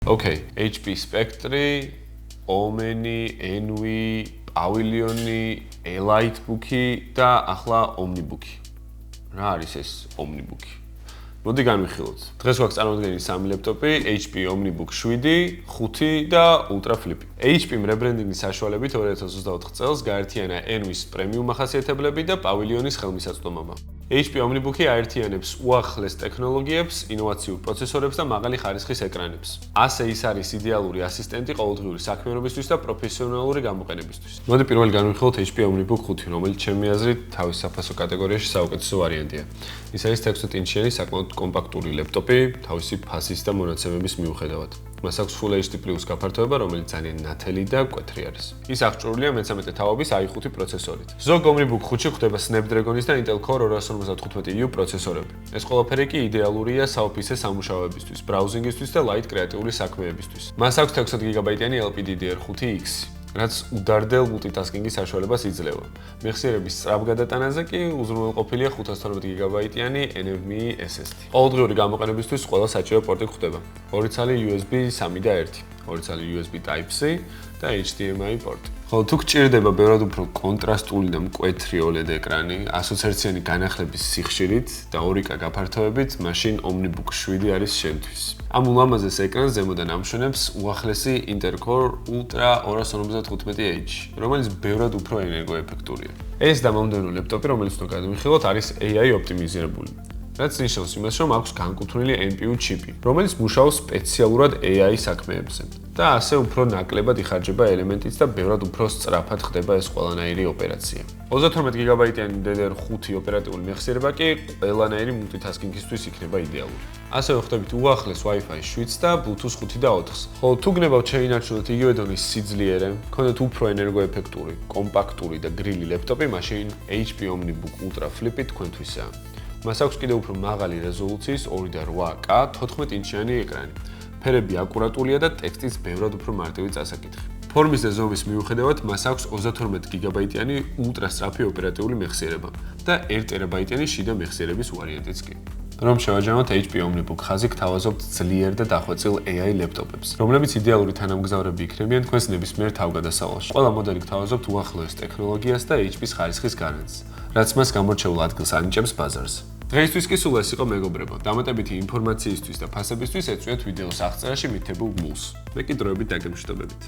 Okay, HP Spectre, Omni, Envy, Pavilion, Elitebook და ახლა Omnibook. რა არის ეს Omnibook? მოდი განვიხილოთ. დღეს გვაქვს წარმოდგენილი სამი ლეპტოპი, HP Omnibook 7, 5 და Ultra Flip. HP-მ რებრენდინგის საშუალებით 2024 წელს გაერთიანა Envy-ს პრემიუმ ახასიათებლები და Pavilion-ის ხელმისაწვდომობა. HP Omnibook-ი აერთიანებს უახლეს ტექნოლოგიებს, ინოვაციურ პროცესორებს და მაღალი ხარისხის ეკრანებს. ასე ის არის იდეალური ასისტენტი ყოველდღიური საქმიანობისთვის და პროფესიონალური გამოყენებისთვის. მოდი პირველი განვიხილოთ HP Omnibook 5, რომელიც ჩემი აზრით თავის საფასო კატეგორიაში საუკეთესო ვარიანტია. ის არის 16 ინჩიანი საკმაოდ კომპაქტური ლეპტოპი, თავისი ფასის და მონაცემების მიუხედავად. მას აქვს Full HD+ გაფართოება, რომელიც ძალიან ნათელი და მკვეთრი არის. ის აღჭურვილია მე-13 თაობის i5 პროცესორით. ზოგ Omnibook 5-ში გვხვდება Snapdragon-ის და Intel Core 255U პროცესორები. ეს ყველაფერი კი იდეალურია საოფისე სამუშაოებისთვის, ბრაუზინგისთვის და light კრეატიული საქმეებისთვის. მას აქვს 16 GB-იანი LPDDR5X. რაც უდარდელ multitasking-ის საშუალებას იძლევა. მეხსიერების სწრაფ გადატანაზე კი უზრუნველყოფილია 512 GB-იანი NVMe SSD. ყოველდღიური გამოყენებისთვის ყველა საჭირო პორტი გვხვდება. 2 ცალი USB 3 და 1, 2 ცალი USB Type-C და HDMI პორტი. ხოლო თუ გჭირდება ბევრად უფრო კონტრასტული და მკვეთრი OLED ეკრანი, 120 Hz განახლების სიხშირით და 2K გაფართოებით, მაშინ Omnibook 7 არის შემთვის. ამ ულამაზეს ეკრანს ზემოდან ამშვენებს უახლესი Intel Core Ultra 255H, რომელიც ბევრად უფრო ენერგოეფექტურია. ეს დამამდენო ლეპტოპი, რომელიც უნდა გადავიხილოთ, არის AI ოპტიმიზირებული. რაც ნიშნავს იმას, რომ აქვს განკუთვნილი NPU ჩიპი, რომელიც მუშაობს სპეციალურად AI საქმეებზე და ასე უფრო ნაკლებად იხარჯება ელემენტიც და ბევრად უფრო სწრაფად ხდება ეს ყველანაირი ოპერაცია. 32 GB-იანი DDR5 ოპერატიული მეხსიერება კი ყველანაირი multitasking-ისთვის იქნება იდეალური. ასევე ხვდებით უახლეს Wi-Fi 7 და Bluetooth 5 და 4-ს. ხოლო თუ გნებავთ შეინარჩუნოთ იგივე დონის სიძლიერე, გქონდეთ უფრო ენერგოეფექტური, კომპაქტური და გრილი ლეპტოპი, მაშინ HP Omnibook Ultra Flip-ი თქვენთვისაა. მას აქვს კიდევ უფრო მაღალი რეზოლუციის 2.8K 14 ინჩიანი ეკრანი. ფერები აკურატულია და ტექსტიც ბევრად უფრო მარტივი წასაკითხი. ფორმის და ზომის მიუხედავად, მას აქვს 32 GB-იანი ultra სწრაფი ოპერატიული მეხსიერება და 1 TB-იანი შიდა მეხსიერების ვარიანტიც კი. რომ შევაჯამოთ HP Omnibook ხაზი, გთავაზობთ ძლიერ და დახვეწილ AI ლეპტოპებს, რომლებიც იდეალური თანამგზავრები იქნებიან თქვენს ნებისმიერ თავგადასავალში. ყველა მოდელი გთავაზობთ უახლოეს ტექნოლოგიას და HP-ს ხარისხის გარანტს, რაც მას გამორჩეულ ადგილს ანიჭებს ბაზარზე. დღეისთვის კი სულ ეს იყო მეგობრებო. დამატებითი ინფორმაციისთვის და ფასებისთვის ეწვიეთ ვიდეოს აღწერაში მითითებულ გულს. მე კი დროებით დაგემშვიდობებით.